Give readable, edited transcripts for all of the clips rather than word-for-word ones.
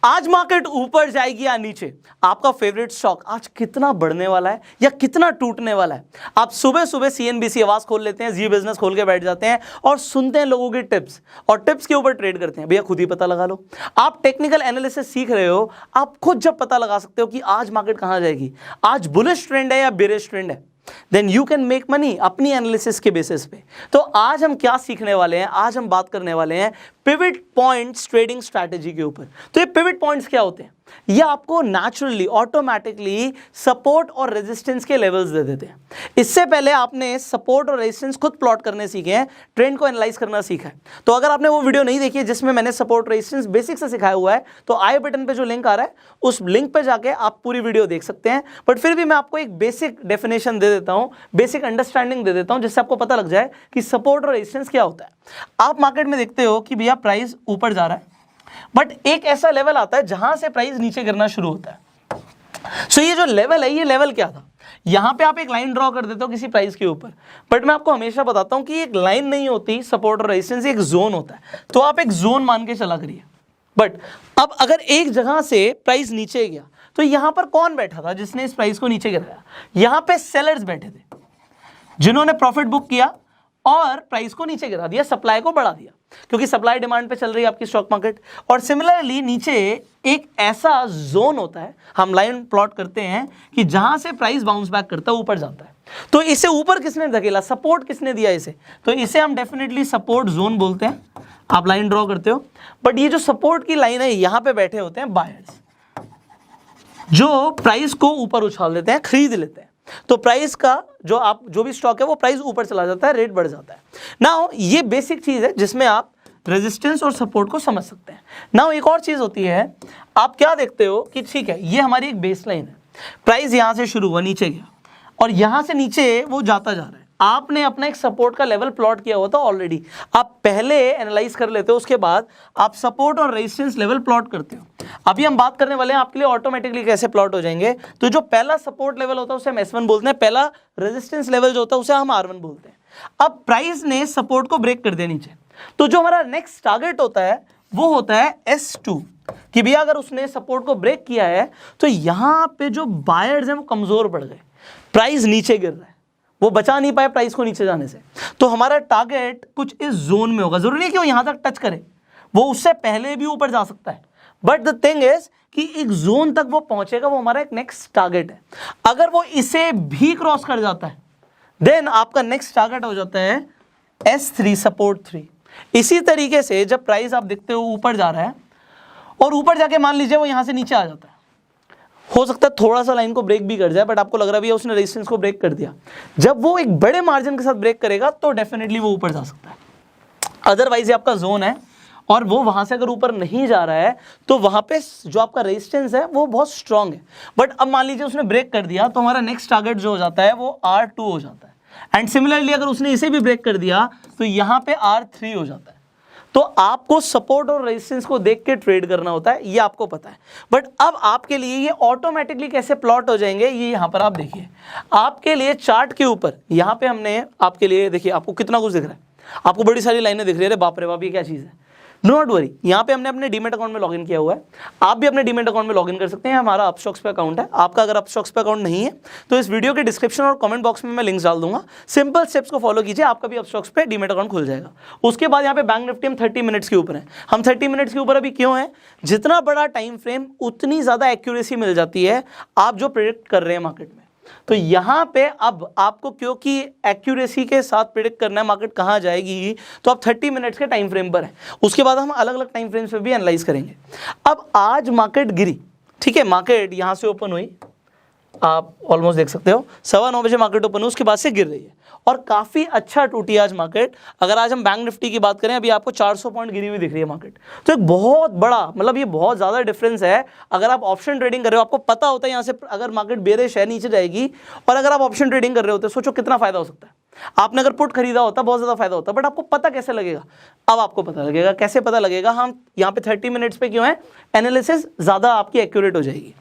आज मार्केट ऊपर जाएगी या नीचे, आपका फेवरेट स्टॉक आज कितना बढ़ने वाला है या कितना टूटने वाला है। आप सुबह सुबह CNBC आवाज खोल लेते हैं, जी बिजनेस खोल के बैठ जाते हैं और सुनते हैं लोगों की टिप्स और टिप्स के ऊपर ट्रेड करते हैं। भैया खुद ही पता लगा लो। आप टेक्निकल एनालिसिस सीख रहे हो, आप खुद जब पता लगा सकते हो कि आज मार्केट कहां जाएगी, आज बुलिश ट्रेंड है या बेरिश ट्रेंड है, then you can make money अपनी एनालिसिस के बेसिस पे। तो आज हम क्या सीखने वाले हैं, आज हम बात करने वाले हैं पिवट पॉइंट्स ट्रेडिंग स्ट्रैटेजी के ऊपर। तो ये पिवट पॉइंट्स क्या होते हैं? ये आपको नेचुरली ऑटोमेटिकली सपोर्ट और रेजिस्टेंस के लेवल्स दे देते हैं। इससे पहले आपने सपोर्ट और रेजिस्टेंस खुद प्लॉट करने सीखे हैं, ट्रेंड को एनालाइज करना सीखा है। तो अगर आपने वो वीडियो नहीं देखी है जिसमें मैंने सपोर्ट रेजिस्टेंस बेसिक से सिखाया हुआ है, तो आई बटन पे जो लिंक आ रहा है उस लिंक पे जाके आप पूरी वीडियो देख सकते हैं। बट फिर भी मैं आपको एक बेसिक डेफिनेशन दे देता हूं, बेसिक अंडरस्टैंडिंग दे देता हूं, जिससे आपको पता लग जाए कि सपोर्ट और रेजिस्टेंस क्या होता है। आप मार्केट में देखते हो कि भैया प्राइस ऊपर जा रहा है, बट एक ऐसा लेवल आता है जहां से प्राइस नीचे गिरना शुरू होता है। सो ये जो लेवल है, ये लेवल क्या था? यहां पे आप एक लाइन ड्रॉ कर देते हो किसी प्राइस के ऊपर, बट मैं आपको हमेशा बताता हूं कि एक लाइन नहीं होती सपोर्ट और रेजिस्टेंस, एक जोन होता है। तो आप एक जोन मान के चला करिए। बट अब अगर एक जगह से प्राइस नीचे गया, तो यहां पर कौन बैठा था जिसने इस प्राइस को नीचे गिराया? यहां पे सेलर्स बैठे थे जिन्होंने प्रॉफिट बुक किया और प्राइस को नीचे गिरा दिया, सप्लाई को बढ़ा दिया, क्योंकि सप्लाई डिमांड पे चल रही है आपकी स्टॉक मार्केट। और सिमिलरली नीचे एक ऐसा जोन होता है, हम लाइन प्लॉट करते हैं कि जहां से प्राइस बाउंस बैक करता है, ऊपर जाता है। तो इसे ऊपर किसने धकेला, सपोर्ट किसने दिया इसे? तो इसे हम डेफिनेटली सपोर्ट जोन बोलते हैं। आप लाइन ड्रॉ करते हो, बट ये जो सपोर्ट की लाइन है, यहां पे बैठे होते हैं बायर्स, जो प्राइस को ऊपर उछाल देते हैं, खरीद लेते हैं। तो प्राइस का जो भी स्टॉक है वो प्राइस ऊपर चला जाता है, रेट बढ़ जाता है। नाउ ये बेसिक चीज है जिसमें आप रेजिस्टेंस और सपोर्ट को समझ सकते हैं। नाउ एक और चीज होती है, आप क्या देखते हो कि ठीक है, ये हमारी एक बेस लाइन है, प्राइस यहां से शुरू हुआ, नीचे गया और यहां से नीचे वो जाता जा रहा है। आपने अपना एक सपोर्ट का लेवल प्लॉट किया हुआ था ऑलरेडी, आप पहले एनालाइज कर लेते हो, उसके बाद आप सपोर्ट और रेजिस्टेंस लेवल प्लॉट करते हो। अभी हम बात करने वाले हैं आपके लिए ऑटोमेटिकली कैसे प्लॉट हो जाएंगे। तो जो पहला सपोर्ट लेवल होता है उसे हम S1 बोलते हैं, पहला रेजिस्टेंस लेवल जो होता है उसे हम R1 बोलते हैं। अब प्राइस ने सपोर्ट को ब्रेक कर दिया नीचे, तो जो हमारा नेक्स्ट टारगेट होता है वो होता है S2, कि भैया अगर उसने सपोर्ट को ब्रेक किया है तो यहां पे जो बायर्स हैं वो कमजोर पड़ गए, प्राइस नीचे गिर रहा है, वो बचा नहीं पाए प्राइस को नीचे जाने से। तो हमारा टारगेट कुछ इस जोन में होगा। जरूरी नहीं कि वो यहां तक टच करे, वो उससे पहले भी ऊपर जा सकता है, बट द थिंग इज कि एक जोन तक वो पहुंचेगा, वो हमारा एक नेक्स्ट टारगेट है। अगर वो इसे भी क्रॉस कर जाता है, देन आपका नेक्स्ट टारगेट हो जाता है S3, सपोर्ट 3। इसी तरीके से जब प्राइस आप देखते हो ऊपर जा रहा है और ऊपर जाके मान लीजिए वो यहां से नीचे आ जाता है, हो सकता है थोड़ा सा लाइन को ब्रेक भी कर जाए, बट आपको लग रहा है भैया उसने रेजिस्टेंस को ब्रेक कर दिया। जब वो एक बड़े मार्जिन के साथ ब्रेक करेगा तो डेफिनेटली वो ऊपर जा सकता है। अदरवाइज ये आपका जोन है और वो वहां से अगर ऊपर नहीं जा रहा है तो वहां पे जो आपका रेजिस्टेंस है वो बहुत स्ट्रांग है। बट अब मान लीजिए उसने ब्रेक कर दिया, तो हमारा नेक्स्ट टारगेट जो हो जाता है वो R2 हो जाता है। एंड सिमिलरली अगर उसने इसे भी ब्रेक कर दिया तो यहां पे R3 हो जाता है। तो आपको सपोर्ट और रेजिस्टेंस को देख के ट्रेड करना होता है, ये आपको पता है। बट अब आपके लिए ये ऑटोमेटिकली कैसे प्लॉट हो जाएंगे, ये यहां पर आप देखिए। आपके लिए चार्ट के ऊपर यहां पे हमने आपके लिए, देखिए आपको कितना कुछ दिख रहा है, आपको बड़ी सारी लाइनें दिख रही है, अरे बाप रे बाप ये क्या चीज़ है। नॉट वरी, यहाँ पे हमने अपने डीमेट अकाउंट में लॉगिन किया हुआ है। आप भी अपने डीमेट अकाउंट में लॉगिन कर सकते हैं। हमारा अपस्टॉक्स पे अकाउंट है। आपका अगर अपस्टॉक्स पे अकाउंट नहीं है तो इस वीडियो के डिस्क्रिप्शन और कमेंट बॉक्स में मैं लिंक्स डाल दूंगा। सिंपल स्टेप्स को फॉलो कीजिए, आपका भी अपस्टॉक्स पे डीमेट अकाउंट खुल जाएगा। उसके बाद यहाँ पे बैंक निफ्टी हम 30 मिनट्स के ऊपर है। हम 30 मिनट्स के ऊपर अभी क्यों है? जितना बड़ा टाइम फ्रेम उतनी ज़्यादा एक्यूरेसी मिल जाती है आप जो प्रेडिक्ट कर रहे हैं मार्केट में। तो यहां पे अब आपको क्योंकि एक्यूरेसी के साथ प्रेडिक्ट करना है मार्केट कहां जाएगी, तो आप 30 मिनट्स के टाइम फ्रेम पर है। उसके बाद हम अलग अलग टाइम फ्रेम्स पे भी एनालाइज करेंगे। अब आज मार्केट गिरी, ठीक है, मार्केट यहां से ओपन हुई, आप ऑलमोस्ट देख सकते हो 9:15 बजे मार्केट ओपन हुई, उसके बाद से गिर रही है और काफ़ी अच्छा टूटी आज मार्केट। अगर आज हम बैंक निफ्टी की बात करें, अभी आपको 400 पॉइंट गिरी हुई दिख रही है मार्केट। तो एक बहुत बड़ा, मतलब ये बहुत ज़्यादा डिफरेंस है। अगर आप ऑप्शन ट्रेडिंग कर रहे हो, आपको पता होता है यहाँ से अगर मार्केट बेरिश है नीचे जाएगी, और अगर आप ऑप्शन ट्रेडिंग कर रहे होते, सोचो कितना फायदा हो सकता है। आपने अगर पुट खरीदा होता बहुत ज़्यादा फायदा होता, बट आपको पता कैसे लगेगा? अब आपको पता लगेगा। कैसे पता लगेगा? हम यहाँ पे 30 मिनट्स पे क्यों है, एनालिसिस ज़्यादा आपकी एक्यूरेट हो जाएगी।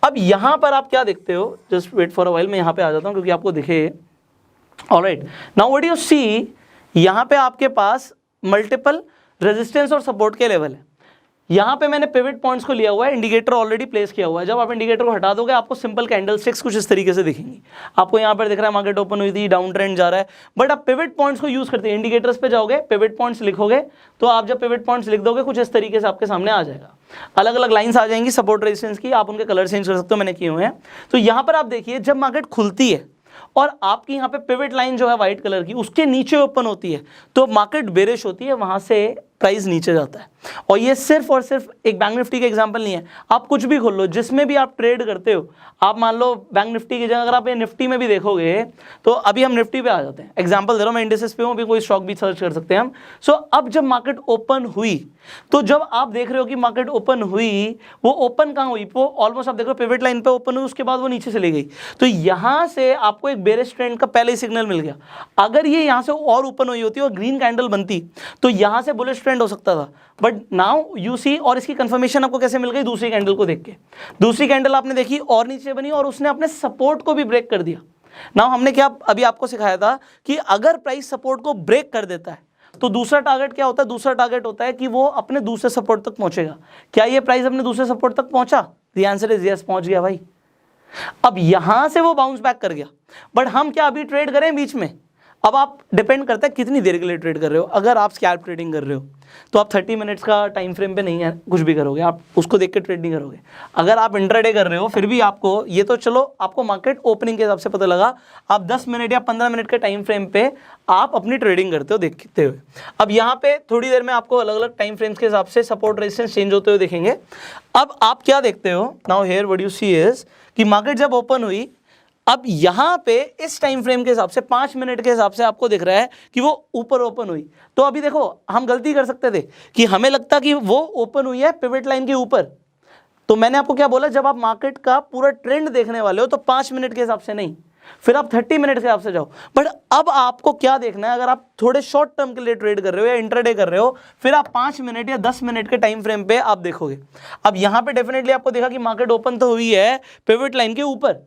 अब यहाँ पर आप क्या देखते हो, just wait for a while, मैं यहाँ पे आ जाता हूँ क्योंकि आपको दिखे। Alright, now what you see, यहाँ पे आपके पास मल्टीपल रेजिस्टेंस और सपोर्ट के लेवल है। यहाँ पे मैंने पिवट पॉइंट्स को लिया हुआ है, इंडिकेटर ऑलरेडी प्लेस किया हुआ है। जब आप इंडिकेटर को हटा दोगे आपको सिंपल कैंडल स्टिक्स कुछ इस तरीके से दिखेंगी। आपको यहाँ पर दिख रहा है मार्केट ओपन हुई थी, डाउन ट्रेंड जा रहा है, बट आप पिवट पॉइंट्स को यूज करते हैं। इंडिकेटर्स पे जाओगे, पिवट पॉइंट्स लिखोगे, तो आप जब पिवट पॉइंट्स लिख दोगे कुछ इस तरीके से आपके सामने आ जाएगा। अलग अलग लाइंस आ जाएंगी सपोर्ट रेजिस्टेंस की, आप उनके कलर चेंज कर सकते हो, मैंने किए हुए हैं। तो यहाँ पर आप देखिए जब मार्केट खुलती है और आपकी यहाँ पे पिवट लाइन जो है व्हाइट कलर की उसके नीचे ओपन होती है तो मार्केट बेरिश होती है, वहां से प्राइस नीचे जाता है। और ये सिर्फ और सिर्फ एक बैंक निफ्टी का एग्जांपल नहीं है, आप कुछ भी खोल लो जिसमें भी आप ट्रेड करते हो। आप मान लो बैंक निफ्टी की जगह अगर आप ये निफ्टी में भी देखोगे तो अभी हम निफ्टी पे आ जाते हैं, एग्जांपल दे रहा हूं मैं, इंडिसेस पे हूं, अभी कोई स्टॉक भी सर्च कर सकते हैं हम। सो अब जब मार्केट ओपन हुई तो जब आप देख रहे हो कि मार्केट ओपन हुई, वो ओपन कहां हुई, वो ऑलमोस्ट आप देख रहे हो पिवट लाइन पे ओपन हुई, उसके बाद वो नीचे चली गई। तो यहां से आपको एक बेरिश ट्रेंड का पहले ही सिग्नल मिल गया। अगर ये यहां से और ओपन हुई होती और ग्रीन कैंडल बनती तो यहां से बुलिश ट्रेंड हो सकता था, बट नाउ यू सी। और इसकी कंफर्मेशन आपको कैसे मिल गई, दूसरी कैंडल को देख के। दूसरी कैंडल आपने देखी और नीचे बनी और उसने अपने सपोर्ट को भी ब्रेक कर दिया। नाउ हमने क्या अभी आपको सिखाया था कि अगर प्राइस सपोर्ट को ब्रेक कर देता है तो दूसरा टारगेट क्या होता है, दूसरा टारगेट होता है कि वो अपने दूसरे सपोर्ट तक पहुंचेगा। क्या ये प्राइस अपने दूसरे सपोर्ट तक पहुंचा? द आंसर इज यस, पहुंच गया भाई। अब यहां से वो बाउंस बैक कर गया, बट हम क्या अभी ट्रेड करें बीच में? अब आप डिपेंड करता है कितनी देर के लिए ट्रेड कर रहे हो। अगर आप स्कैल्प ट्रेडिंग कर रहे हो तो आप 30 मिनट्स का टाइम फ्रेम पे नहीं है कुछ भी करोगे, आप उसको देख के ट्रेड नहीं करोगे। अगर आप इंट्राडे कर रहे हो फिर भी आपको ये तो चलो आपको मार्केट ओपनिंग के हिसाब से पता लगा, आप 10 मिनट या 15 मिनट के टाइम फ्रेम पे आप अपनी ट्रेडिंग करते हो देखते हुए। अब यहाँ पे थोड़ी देर में आपको अलग अलग टाइम फ्रेम्स के हिसाब से सपोर्ट रेजिस्टेंस चेंज होते हुए देखेंगे। अब आप क्या देखते हो, now here what you see is कि मार्केट जब ओपन हुई, अब यहां पे इस टाइम फ्रेम के हिसाब से 5 मिनट के हिसाब से आपको दिख रहा है कि वो ऊपर ओपन हुई। तो अभी देखो हम गलती कर सकते थे कि हमें लगता कि वो ओपन हुई है पिवट लाइन के ऊपर। तो मैंने आपको क्या बोला, जब आप मार्केट का पूरा ट्रेंड देखने वाले हो तो 5 मिनट के हिसाब से नहीं, फिर आप 30 मिनट के हिसाब से जाओ। बट अब आपको क्या देखना है, अगर आप थोड़े शॉर्ट टर्म के लिए ट्रेड कर रहे हो या इंट्राडे कर रहे हो, फिर आप 5 मिनट या 10 मिनट के टाइम फ्रेम पे आप देखोगे। अब यहां पे डेफिनेटली आपको देखा कि मार्केट ओपन तो हुई है पिवट लाइन के ऊपर,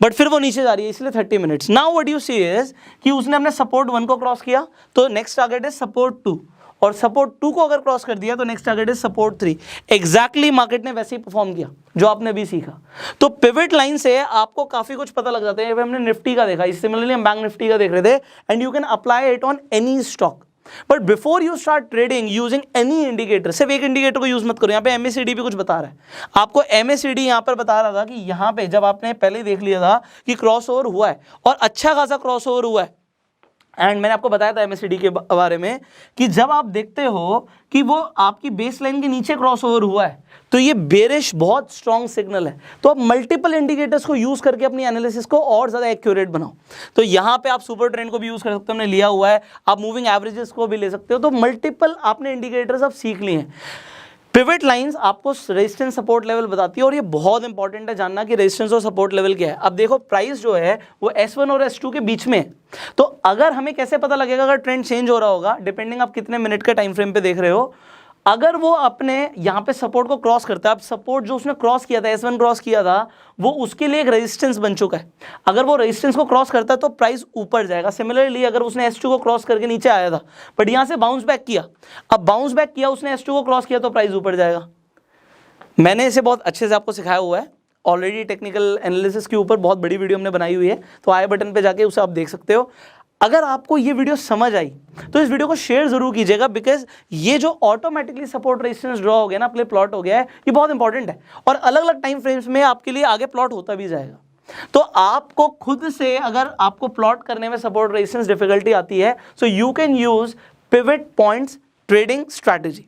बट फिर वो नीचे जा रही है, इसलिए 30 minutes. Now what you see is कि उसने अपने सपोर्ट 1 को क्रॉस किया तो नेक्स्ट टारगेट है सपोर्ट 2, और सपोर्ट 2 को अगर क्रॉस कर दिया तो नेक्स्ट टारगेट है सपोर्ट 3। एग्जैक्टली मार्केट ने वैसे ही परफॉर्म किया जो आपने अभी सीखा। तो पिवट लाइन से आपको काफी कुछ पता लग जाता है। हमने निफ्टी का देखा, सिमिलरली हम बैंक निफ्टी का देख रहे थे, and you can apply it on any stock. But before you start trading using any indicator, सिर्फ एक इंडिकेटर को यूज मत करो। यहाँ पे MACD भी कुछ बता रहा है आपको। MACD यहाँ पर बता रहा था कि यहाँ पे जब आपने पहले देख लिया था कि क्रॉसओवर हुआ है और अच्छा खासा क्रॉसओवर हुआ है, एंड मैंने आपको बताया था MACD के बारे में कि जब आप देखते हो कि वो आपकी बेस लाइन के नीचे क्रॉसओवर हुआ है तो ये बेरिश बहुत स्ट्रॉन्ग सिग्नल है। तो आप मल्टीपल इंडिकेटर्स को यूज करके अपनी एनालिसिस को और ज्यादा एक्यूरेट बनाओ। तो यहाँ पे आप सुपर ट्रेंड को भी यूज कर सकते हो, हमने लिया हुआ है। आप मूविंग एवरेजेस को भी ले सकते हो। तो मल्टीपल आपने इंडिकेटर्स अब सीख लिए हैं। पिवट लाइंस आपको रेजिस्टेंस सपोर्ट लेवल बताती है, और ये बहुत इंपॉर्टेंट है जानना कि रेजिस्टेंस और सपोर्ट लेवल क्या है। अब देखो प्राइस जो है वो S1 और S2 के बीच में है। तो अगर हमें कैसे पता लगेगा अगर ट्रेंड चेंज हो रहा होगा, डिपेंडिंग आप कितने मिनट के टाइम फ्रेम पे देख रहे हो। अगर वो अपने यहाँ पे सपोर्ट को क्रॉस करता है, अब सपोर्ट जो उसने क्रॉस किया था, S1 क्रॉस किया था, वो उसके लिए एक रेजिस्टेंस बन चुका है। अगर वो रेजिस्टेंस को क्रॉस करता है तो प्राइस ऊपर जाएगा। सिमिलरली अगर उसने S2 को क्रॉस करके नीचे आया था बट यहाँ से बाउंस बैक किया, अब बाउंस बैक किया उसने S2 को क्रॉस किया तो प्राइस ऊपर जाएगा। मैंने इसे बहुत अच्छे से आपको सिखाया हुआ है ऑलरेडी, टेक्निकल एनालिसिस के ऊपर बहुत बड़ी वीडियो हमने बनाई हुई है, तो आई बटन पे जाके उसे आप देख सकते हो। अगर आपको ये वीडियो समझ आई तो इस वीडियो को शेयर जरूर कीजिएगा, बिकॉज ये जो ऑटोमेटिकली सपोर्ट रेजिस्टेंस ड्रॉ हो गया ना, प्ले प्लॉट हो गया है, ये बहुत इंपॉर्टेंट है और अलग अलग टाइम फ्रेम्स में आपके लिए आगे प्लॉट होता भी जाएगा। तो आपको खुद से अगर आपको प्लॉट करने में सपोर्ट रेजिस्टेंस डिफिकल्टी आती है, so you can use pivot points trading strategy.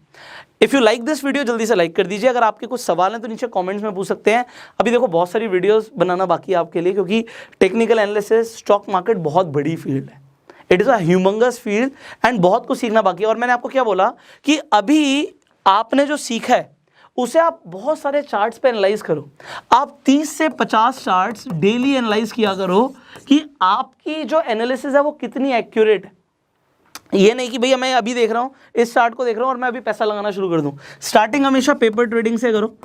If you like this video जल्दी से लाइक कर दीजिए। अगर आपके कुछ सवाल हैं तो नीचे कमेंट्स में पूछ सकते हैं। अभी देखो बहुत सारी वीडियोस बनाना बाकी है आपके लिए, क्योंकि टेक्निकल एनालिसिस स्टॉक मार्केट बहुत बड़ी फील्ड है, it is a humongous field and बहुत कुछ सीखना बाकी है। और मैंने आपको क्या बोला कि अभी आपने जो सीखा है उसे आप बहुत सारे चार्ट्स पे एनालाइज करो। आप 30 से 50 चार्ट्स डेली एनालाइज किया करो कि आपकी जो एनालिसिस है वो कितनी एक्यूरेट है। ये नहीं कि भैया मैं अभी देख रहा हूँ, इस चार्ट को देख रहा हूँ और मैं अभी पैसा लगाना शुरू कर दूं। स्टार्टिंग हमेशा पेपर ट्रेडिंग से करो।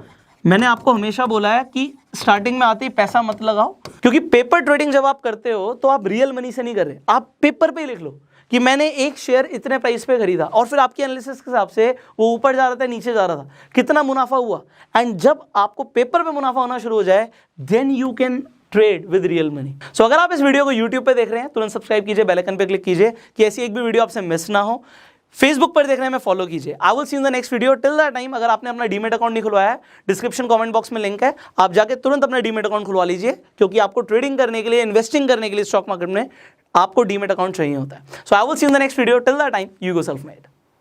मैंने आपको हमेशा बोला है कि स्टार्टिंग में आते ही पैसा मत लगाओ, क्योंकि पेपर ट्रेडिंग जब आप करते हो तो आप रियल मनी से नहीं कर रहे, आप पेपर पे ही लिख लो कि मैंने एक शेयर इतने प्राइस पे खरीदा और फिर आपकी एनालिसिस के हिसाब से वो ऊपर जा रहा था, नीचे जा रहा था, कितना मुनाफा हुआ। एंड जब आपको पेपर पे मुनाफा होना शुरू हो जाए, then you can trade with real money. So अगर आप इस वीडियो को यूट्यूब पे देख रहे हैं, तुरंत सब्सक्राइब कीजिए, बेल आइकन पे क्लिक कीजिए कि ऐसी एक भी वीडियो आपसे मिस ना हो। फेसबुक पर देख रहे हैं मैं, फॉलो कीजिए। आई will see in the next video. Till that time, अगर आपने अपना डीमेट अकाउंट नहीं खुलवाया है, डिस्क्रिप्शन कमेंट बॉक्स में लिंक है, आप जाके तुरंत अपना डीमेट अकाउंट खुलवा लीजिए, क्योंकि आपको ट्रेडिंग करने के लिए, इन्वेस्टिंग करने के लिए स्टॉक मार्केट में आपको डीमेट अकाउंट चाहिए होता है। So I will see in the next video. Till that time, you go self made.